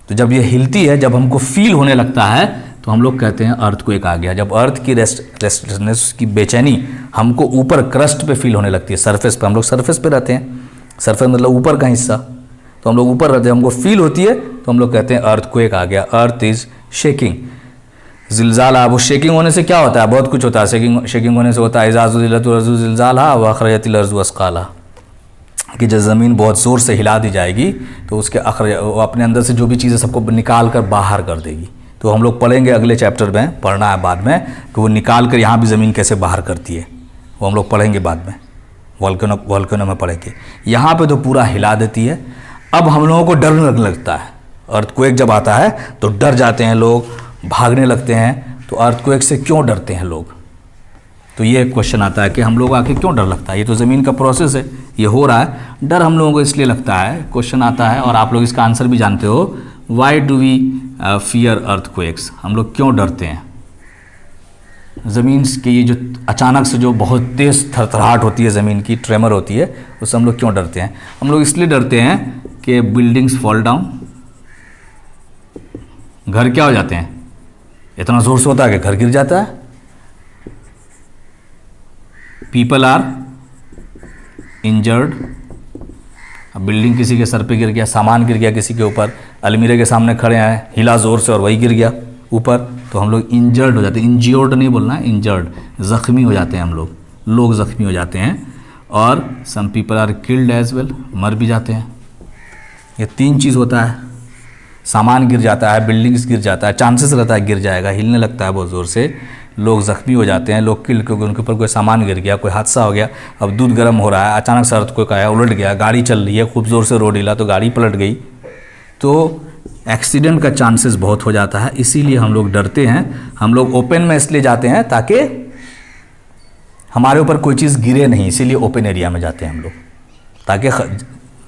तो जब ये हिलती है, जब हमको फील होने लगता है, तो हम लोग कहते हैं अर्थक्वेक आ गया। जब अर्थ की रेस्टलेसनेस की बेचैनी हमको ऊपर क्रस्ट पे फील होने लगती है, सरफेस पे, हम लोग सरफेस पे रहते हैं, सरफेस मतलब ऊपर का हिस्सा, तो हम लोग ऊपर रहते हैं, हमको फील होती है तो हम लोग कहते हैं अर्थक्वेक आ गया। Earth is shaking. जिलजाला, वो शेकिंग होने से क्या होता है, बहुत कुछ होता है। शेकिंग होने से होता है इज़ा ज़ुलज़िलतुल अर्ज़ु ज़िलज़ालहा व अख़रजतिल अर्ज़ु अस्क़ालहा, कि जब ज़मीन बहुत ज़ोर से हिला दी जाएगी तो उसके अपने अंदर से जो भी चीज़ें सबको निकाल कर बाहर कर देगी। तो हम लोग पढ़ेंगे अगले चैप्टर में, पढ़ना है बाद में, कि वो निकाल कर यहाँ भी ज़मीन कैसे बाहर करती है, वो हम लोग पढ़ेंगे बाद में, वॉल्केनो में पढ़ेंगे। यहाँ पे तो पूरा हिला देती है। अब हम लोगों को डर लगने लगता है, अर्थक्वेक जब आता है तो डर जाते हैं लोग, भागने लगते हैं। तो अर्थक्वेक से क्यों डरते हैं लोग, तो ये क्वेश्चन आता है कि हम लोग आके क्यों डर लगता है। ये तो ज़मीन का प्रोसेस है, ये हो रहा है, डर हम लोगों को इसलिए लगता है। क्वेश्चन आता है और आप लोग इसका आंसर भी जानते हो, why do we fear earthquakes, हम लोग क्यों डरते हैं ज़मीन के। ये जो अचानक से जो बहुत तेज़ थरथराहट होती है ज़मीन की, ट्रेमर होती है, उससे हम लोग क्यों डरते हैं। हम लोग इसलिए डरते हैं कि बिल्डिंग्स फॉल डाउन, घर क्या हो जाते हैं, इतना ज़ोर से होता है कि घर गिर जाता है। पीपल आर इंजर्ड, बिल्डिंग किसी के सर पे गिर गया, सामान गिर गया किसी के ऊपर, अलमीरे के सामने खड़े हैं, हिला ज़ोर से और वही गिर गया ऊपर, तो हम लोग इंजर्ड हो जाते हैं। इंज्योर्ड नहीं बोलना है, इंजर्ड, ज़ख्मी हो जाते हैं हम लोग ज़ख्मी हो जाते हैं। और some people are killed as well, मर भी जाते हैं। ये तीन चीज़ होता है, सामान गिर जाता है, बिल्डिंग्स गिर जाता है, चांसेस रहता है गिर जाएगा, हिलने लगता है बहुत ज़ोर से, लोग ज़ख्मी हो जाते हैं, लोग किल, क्योंकि उनके ऊपर कोई सामान गिर गया, कोई हादसा हो गया। अब दूध गर्म हो रहा है, अचानक से अर्थक्वेक आया, उलट गया, गाड़ी चल रही है, खूब ज़ोर से रोड हिला तो गाड़ी पलट गई। तो एक्सीडेंट का चांसेस बहुत हो जाता है, इसीलिए हम लोग डरते हैं। हम लोग ओपन में इसलिए जाते हैं ताकि हमारे ऊपर कोई चीज़ गिरे नहीं, इसीलिए ओपन एरिया में जाते हैं हम लोग, ताकि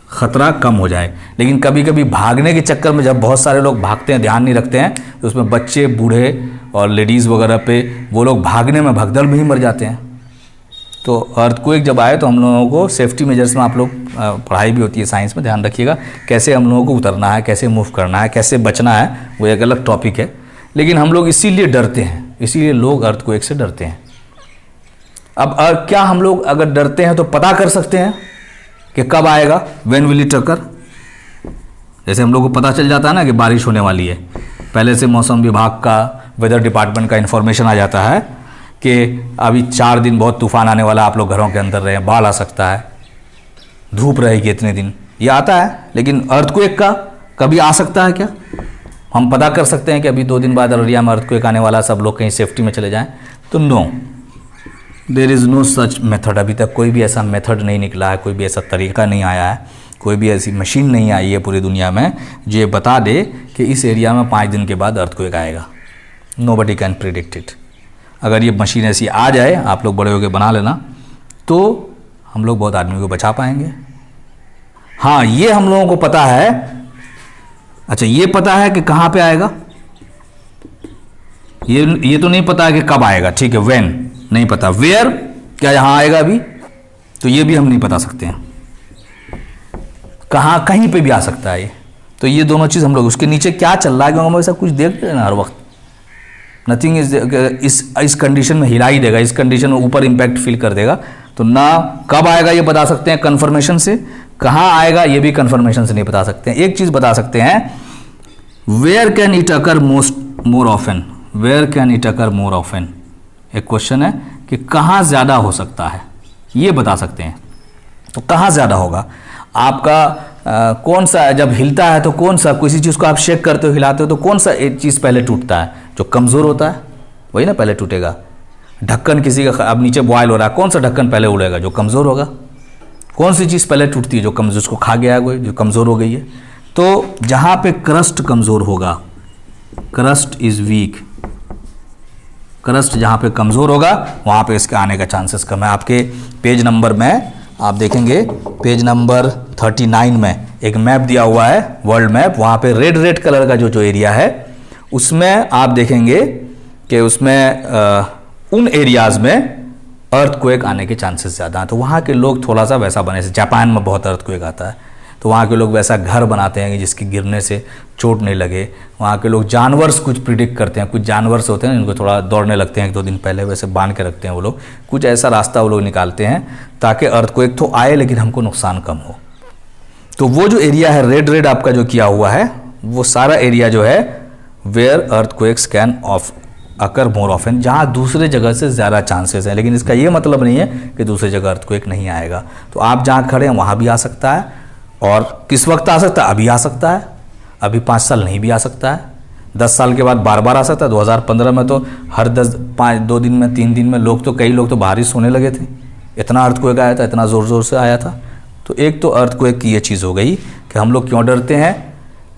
ख़तरा कम हो जाए। लेकिन कभी कभी भागने के चक्कर में जब बहुत सारे लोग भागते हैं, ध्यान नहीं रखते हैं, तो उसमें बच्चे, बूढ़े और लेडीज़ वगैरह पे वो लोग भागने में भगदड़ में ही मर जाते हैं। तो अर्थक्वेक जब आए तो हम लोगों को सेफ्टी मेजर्स में, आप लोग पढ़ाई भी होती है साइंस में, ध्यान रखिएगा कैसे हम लोगों को उतरना है, कैसे मूव करना है, कैसे बचना है, वो एक अलग टॉपिक है। लेकिन हम लोग इसीलिए डरते हैं, इसीलिए लोग अर्थक्वेक से डरते हैं। अब क्या हम लोग अगर डरते हैं तो पता कर सकते हैं कि कब आएगा, व्हेन विल इट अकर? जैसे हम लोग को पता चल जाता है ना कि बारिश होने वाली है, पहले से मौसम विभाग का, वेदर डिपार्टमेंट का इन्फॉर्मेशन आ जाता है कि अभी 4 दिन बहुत तूफान आने वाला, आप लोग घरों के अंदर रहें, बाढ़ आ सकता है, धूप रहेगी इतने दिन, ये आता है। लेकिन अर्थक्वेक का कभी आ सकता है क्या? हम पता कर सकते हैं कि अभी 2 दिन बाद अररिया में अर्थक्वेक आने वाला, सब लोग कहीं सेफ्टी में चले जाएं? तो no, there is no such method. अभी तक कोई भी ऐसा मेथड नहीं निकला है, कोई भी ऐसा तरीका नहीं आया है, कोई भी ऐसी मशीन नहीं आई है पूरी दुनिया में जो ये बता दे कि इस एरिया में 5 दिन के बाद अर्थक्वेक आएगा। Nobody can predict it. अगर ये मशीन ऐसी आ जाए, आप लोग बड़े होकर बना लेना, तो हम लोग बहुत आदमी को बचा पाएंगे। हाँ, ये हम लोगों को पता है। अच्छा, ये पता है कि कहाँ पे आएगा, ये तो नहीं पता है कि कब आएगा, ठीक है, व्हेन नहीं पता। वेयर, क्या यहाँ आएगा अभी, तो ये भी हम नहीं बता सकते हैं। कहाँ, कहीं पे भी आ सकता है ये। तो ये दोनों चीज़ हम लोग, उसके नीचे क्या चल रहा है, क्योंकि हम ऐसा कुछ देख रहे हैं ना हर वक्त, नथिंग इज, इस कंडीशन में हिला ही देगा, इस कंडीशन में ऊपर इम्पैक्ट फील कर देगा। तो ना कब आएगा ये बता सकते हैं कन्फर्मेशन से, कहाँ आएगा ये भी कन्फर्मेशन से नहीं बता सकते हैं। एक चीज़ बता सकते हैं, where can it occur more often, where can it occur more often. एक क्वेश्चन है कि कहाँ ज़्यादा हो सकता है, ये बता सकते हैं। तो कहाँ ज़्यादा होगा आपका, कौन सा जब हिलता है तो कौन सा, किसी चीज़ को आप शेक करते हो, हिलाते हो, तो कौन सा एक चीज़ पहले टूटता है? जो कमज़ोर होता है वही ना पहले टूटेगा। ढक्कन किसी का अब नीचे बॉयल हो रहा है, कौन सा ढक्कन पहले उड़ेगा? जो कमज़ोर होगा। कौन सी चीज़ पहले टूटती है? जो कमज़ोर, उसको खा गया है कोई, जो कमज़ोर हो गई है। तो जहाँ पे क्रस्ट कमज़ोर होगा, क्रस्ट इज़ वीक, क्रस्ट जहाँ पे कमज़ोर होगा वहाँ पे इसके आने का चांसेस कम है। आपके पेज नंबर में आप देखेंगे, पेज नंबर 39 में एक मैप दिया हुआ है, वर्ल्ड मैप, वहाँ पे रेड कलर का जो एरिया है, उसमें आप देखेंगे कि उसमें उन एरियाज़ में अर्थक्वेक आने के चांसेस ज़्यादा हैं। तो वहाँ के लोग थोड़ा सा वैसा बने, जैसे जापान में बहुत अर्थक्वेक आता है, तो वहाँ के लोग वैसा घर बनाते हैं कि जिसके गिरने से चोट नहीं लगे। वहाँ के लोग जानवर्स कुछ प्रिडिक्ट करते हैं, कुछ जानवर्स होते हैं इनको थोड़ा दौड़ने लगते हैं 1-2 दिन पहले, वैसे बांध के रखते हैं वो लोग, कुछ ऐसा रास्ता वो लोग निकालते हैं ताकि अर्थक्वेक तो आए लेकिन हमको नुकसान कम हो। तो वो जो एरिया है रेड आपका जो किया हुआ है, वो सारा एरिया जो है where earthquakes can occur more often, जहाँ दूसरे जगह से ज़्यादा चांसेस हैं। लेकिन इसका ये मतलब नहीं है कि दूसरी जगह अर्थक्वेक नहीं आएगा। तो आप जहाँ खड़े हैं वहाँ भी आ सकता है, और किस वक्त आ सकता है? अभी आ सकता है, अभी 5 साल नहीं भी आ सकता है, 10 साल के बाद बार आ सकता है। 2015 में तो हर 2 दिन में, 3 दिन में लोग तो, कई लोग तो बाहर ही सोने लगे थे, इतना अर्थक्वेक आया था, इतना ज़ोर से आया था। तो एक तो अर्थक्वेक की ये चीज़ हो गई कि हम लोग क्यों डरते हैं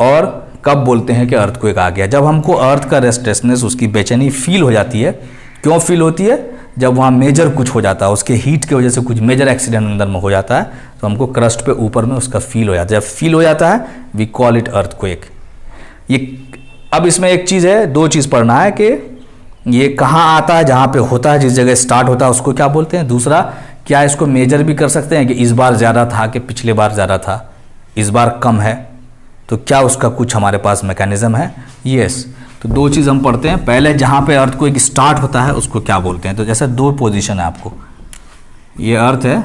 और कब बोलते हैं कि अर्थक्वेक आ गया। जब हमको अर्थ का रेस्टलेसनेस, उसकी बेचैनी फील हो जाती है। क्यों फील होती है? जब वहाँ मेजर कुछ हो जाता है, उसके हीट की वजह से कुछ मेजर एक्सीडेंट अंदर में हो जाता है, तो हमको क्रस्ट पे ऊपर में उसका फील हो जाता है। जब फील हो जाता है वी कॉल इट अर्थक्वेक। ये अब इसमें एक चीज़ है, 2 चीज़ पढ़ना है कि ये कहाँ आता है, जहाँ पे होता है, जिस जगह स्टार्ट होता है उसको क्या बोलते हैं। दूसरा, क्या इसको मेजर भी कर सकते हैं कि इस बार ज़्यादा था कि पिछले बार ज़्यादा था, इस बार कम है, तो क्या उसका कुछ हमारे पास मैकेनिज्म है? यस। तो 2 चीज़ हम पढ़ते हैं। पहले जहाँ पे अर्थ को एक स्टार्ट होता है उसको क्या बोलते हैं। तो जैसे 2 पोजीशन है आपको, ये अर्थ है,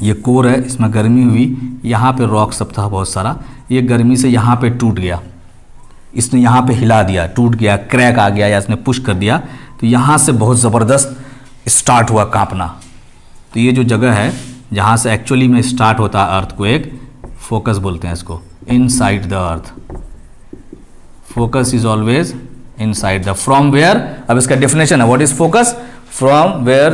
ये कोर है, इसमें गर्मी हुई, यहाँ पे रॉक सब था बहुत सारा, ये गर्मी से यहाँ पे टूट गया, इसने यहाँ पे हिला दिया, टूट गया, क्रैक आ गया या इसने पुश कर दिया, तो यहाँ से बहुत ज़बरदस्त स्टार्ट हुआ कांपना। तो ये जो जगह है जहाँ से एक्चुअली में स्टार्ट होता है अर्थ को, एक फोकस बोलते हैं इसको, inside the earth. Focus is always inside the, from where, अब इसका डेफिनेशन है, what is focus? From where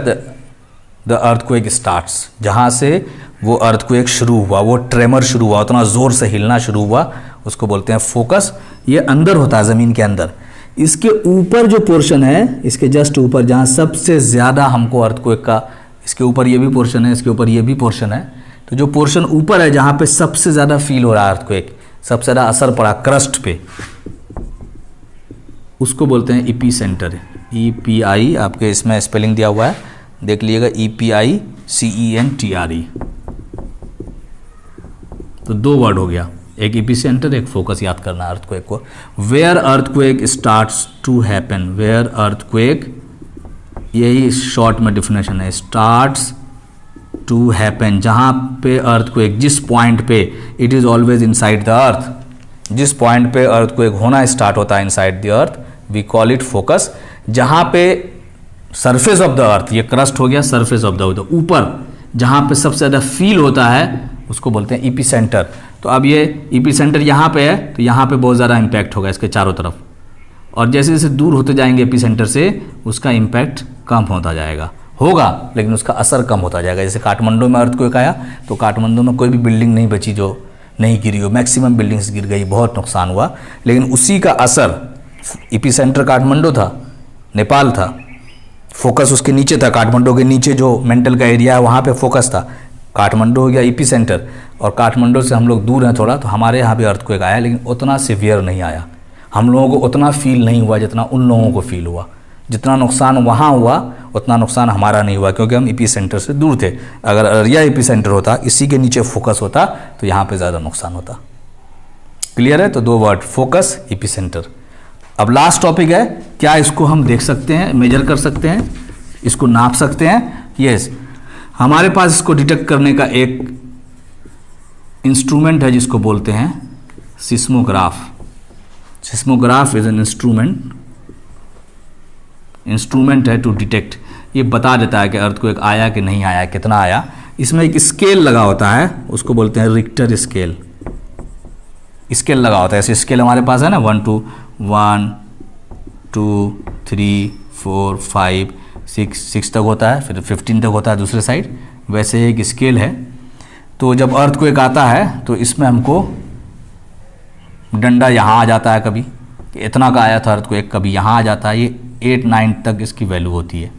the earthquake starts, जहाँ से वो अर्थक्वेक शुरू हुआ, वो ट्रेमर शुरू हुआ, उतना ज़ोर से हिलना शुरू हुआ, उसको बोलते हैं फोकस। ये अंदर होता है ज़मीन के अंदर। इसके ऊपर जो पोर्शन है, इसके जस्ट ऊपर जहाँ सबसे ज़्यादा हमको अर्थक्वेक का, इसके ऊपर ये भी पोर्शन है, इसके ऊपर ये भी पोर्शन है, तो जो पोर्शन ऊपर है जहाँ पे सबसे ज़्यादा फील हो रहा है अर्थक्वेक, सबसे ज़्यादा असर पड़ा क्रस्ट पे, उसको बोलते हैं इपीसेंटर। EPI आपके इसमें स्पेलिंग दिया हुआ है, देख लीजिएगा, EPICENTRE। तो 2 वर्ड हो गया, एक इपीसेंटर, एक फोकस, याद करना अर्थक्वेक को। Where earthquake starts to happen, where earthquake, यही शॉर्ट में डिफिनेशन है, स्टार्ट्स टू हैपन, जहाँ पे अर्थक्वेक, जिस पॉइंट पे, it is always inside the earth, जिस पॉइंट पे अर्थक्वेक होना स्टार्ट होता है inside the earth, we call it focus. जहाँ पे सरफेस ऑफ द अर्थ, ये क्रस्ट हो गया, सरफेस ऑफ द अर्थ, ऊपर जहाँ पे सबसे ज़्यादा फील होता है उसको बोलते हैं इपीसेंटर। तो अब ये इपीसेंटर यहाँ पे है, तो यहाँ पे बहुत ज़्यादा इम्पैक्ट होगा इसके चारों तरफ, और जैसे जैसे दूर होते जाएंगे एपीसेंटर से, उसका इम्पैक्ट कम होता जाएगा, होगा लेकिन उसका असर कम होता जाएगा। जैसे काठमांडू में अर्थक्वेक आया तो काठमांडू में कोई भी बिल्डिंग नहीं बची जो नहीं गिरी हो, मैक्सिमम बिल्डिंग्स गिर गई, बहुत नुकसान हुआ, लेकिन उसी का असर, एपिसेंटर काठमांडू था, नेपाल था, फोकस उसके नीचे था, काठमांडू के नीचे जो मेंटल का एरिया है वहाँ पे फोकस था, काठमांडू हो गया एपिसेंटर, और काठमांडू से हम लोग दूर हैं थोड़ा, तो हमारे यहाँ भी अर्थक्वेक आया, लेकिन उतना सीवियर नहीं आया, हम लोगों को उतना फील नहीं हुआ जितना उन लोगों को फील हुआ। जितना नुकसान वहाँ हुआ उतना नुकसान हमारा नहीं हुआ, क्योंकि हम एपिसेंटर से दूर थे। अगर अररिया एपिसेंटर होता, इसी के नीचे फोकस होता, तो यहाँ पे ज़्यादा नुकसान होता। क्लियर है? तो 2 वर्ड, फोकस, एपिसेंटर। अब लास्ट टॉपिक है, क्या इसको हम देख सकते हैं, मेजर कर सकते हैं, इसको नाप सकते हैं? यस, हमारे पास इसको डिटेक्ट करने का एक इंस्ट्रूमेंट है जिसको बोलते हैं seismograph. Seismograph is an instrument है टू डिटेक्ट, ये बता देता है कि अर्थक्वेक आया कि नहीं आया, कितना आया। इसमें एक स्केल लगा होता है, उसको बोलते हैं रिक्टर स्केल। स्केल लगा होता है, ऐसे स्केल हमारे पास है ना, 1 to 1 2 3 4 5 6 तक होता है, फिर 15 तक होता है दूसरे साइड, वैसे एक स्केल है। तो जब अर्थक्वेक आता है तो इसमें हमको डंडा यहाँ आ जाता है, कभी इतना का आया था अर्थक्वेक, कभी यहाँ आ जाता है, ये 8-9 तक इसकी वैल्यू होती है।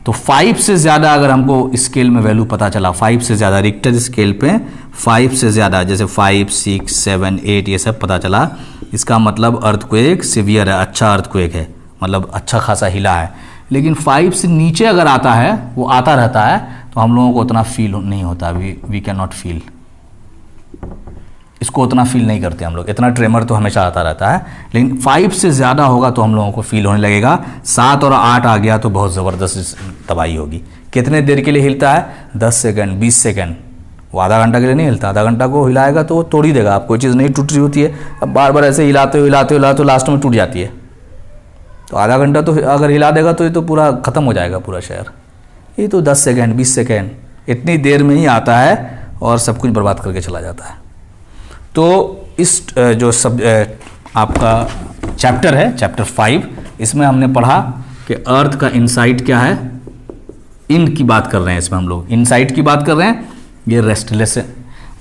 तो 5 से ज़्यादा अगर हमको स्केल में वैल्यू पता चला, 5 से ज़्यादा, रिक्टर स्केल पे 5 से ज़्यादा, जैसे 5 6 7 8 ये सब पता चला, इसका मतलब अर्थक्वेक सीवियर है, अच्छा अर्थक्वेक है, मतलब अच्छा खासा हिला है। लेकिन 5 से नीचे अगर आता है, वो आता रहता है, तो हम लोगों को उतना फील नहीं होता, वी कैन नॉट फील, इसको उतना फील नहीं करते हम लोग, इतना ट्रेमर तो हमेशा आता रहता है। लेकिन 5 से ज़्यादा होगा तो हम लोगों को फील होने लगेगा। 7 और 8 आ गया तो बहुत ज़बरदस्त तबाही होगी। कितने देर के लिए हिलता है? 10 सेकंड, 20 सेकंड, वो आधा घंटा के लिए नहीं हिलता। आधा घंटा को हिलाएगा तो वो तोड़ ही देगा, आप कोई चीज़ नहीं टूट रही होती है, अब बार बार ऐसे हिलाते हिलाते लास्ट में टूट जाती है। तो आधा घंटा तो अगर हिला देगा तो ये तो पूरा ख़त्म हो जाएगा पूरा शहर। ये तो 10 सेकंड 20 सेकंड इतनी देर में ही आता है और सब कुछ बर्बाद करके चला जाता है। तो इस जो सब आपका चैप्टर है, चैप्टर 5, इसमें हमने पढ़ा कि अर्थ का इनसाइट क्या है। इन की बात कर रहे हैं इसमें हम लोग, इनसाइट की बात कर रहे हैं। ये रेस्टलेस है।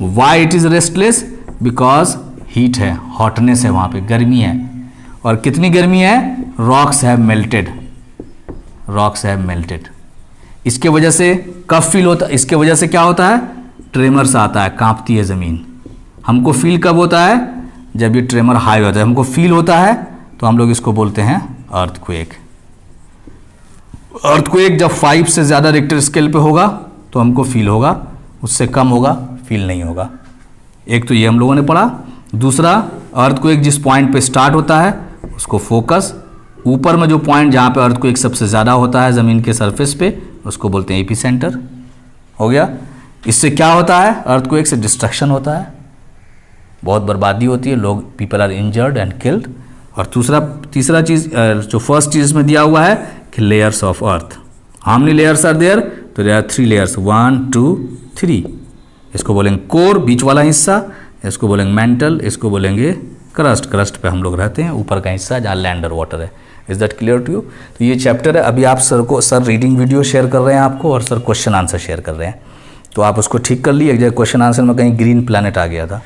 Why it is restless? Because heat है, हॉटनेस है, वहाँ पे गर्मी है। और कितनी गर्मी है? Rocks have melted, rocks have melted. इसके वजह से कब फील होता है? इसके वजह से क्या होता है? ट्रेमर्स आता है, कांपती है ज़मीन। हमको फील कब होता है? जब ये ट्रेमर हाई होता है, हमको फील होता है, तो हम लोग इसको बोलते हैं अर्थक्वेक। अर्थक्वेक जब 5 से ज़्यादा रिक्टर स्केल पे होगा तो हमको फील होगा, उससे कम होगा फील नहीं होगा। एक तो ये हम लोगों ने पढ़ा। दूसरा, अर्थक्वेक जिस पॉइंट पे स्टार्ट होता है उसको फोकस, ऊपर में जो पॉइंट जहाँ पे अर्थक्वेक सबसे ज़्यादा होता है ज़मीन के सरफेस पे, उसको बोलते हैं एपिसेंटर। हो गया। इससे क्या होता है? अर्थक्वेक से डिस्ट्रक्शन होता है, बहुत बर्बादी होती है, लोग, people are injured and killed. और तीसरा चीज़ जो फर्स्ट चीज़ में दिया हुआ है कि layers of earth. How many layers are there? तो देयर आर 3 लेयर्स, 1 2 3। इसको बोलेंगे कोर, बीच वाला हिस्सा, इसको बोलेंगे मेंटल, इसको बोलेंगे क्रस्ट। क्रस्ट पे हम लोग रहते हैं, ऊपर का हिस्सा जहाँ लैंड और वाटर है। Is that clear to you? तो ये चैप्टर है। अभी आप सर रीडिंग वीडियो शेयर कर रहे हैं आपको, और सर क्वेश्चन आंसर शेयर कर रहे हैं, तो आप उसको ठीक कर लिए। एक जगह क्वेश्चन आंसर में कहीं ग्रीन प्लैनेट आ गया था,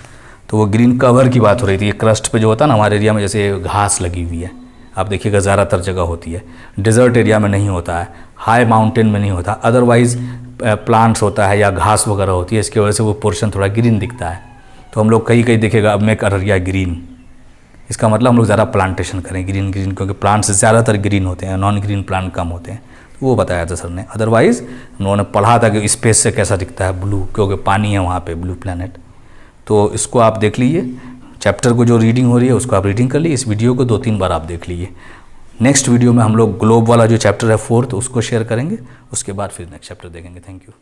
तो वो ग्रीन कवर की बात हो रही थी। ये क्रस्ट पे जो होता है ना हमारे एरिया में, जैसे घास लगी हुई है, आप देखिएगा ज़्यादातर जगह होती है, डिज़र्ट एरिया में नहीं होता है, हाई माउंटेन में नहीं होता, अदरवाइज़ प्लांट्स होता है या घास वगैरह होती है, इसकी वजह से वो पोर्शन थोड़ा ग्रीन दिखता है। तो हम लोग कहीं कहीं देखेगा अब मेक अररिया ग्रीन, इसका मतलब हम लोग ज़्यादा प्लांटेशन करें ग्रीन ग्रीन, क्योंकि प्लांट्स ज़्यादातर ग्रीन होते हैं, नॉन ग्रीन प्लांट कम होते हैं। तो वो बताया था सर ने। अदरवाइज़ हम लोगों ने पढ़ा था कि स्पेस से कैसा दिखता है ब्लू, क्योंकि पानी है वहाँ पे, ब्लू प्लैनेट। तो इसको आप देख लीजिए, चैप्टर को जो रीडिंग हो रही है उसको आप रीडिंग कर लीजिए, इस वीडियो को 2-3 बार आप देख लीजिए। नेक्स्ट वीडियो में हम लोग ग्लोब वाला जो चैप्टर है 4th उसको शेयर करेंगे, उसके बाद फिर नेक्स्ट चैप्टर देखेंगे। Thank you.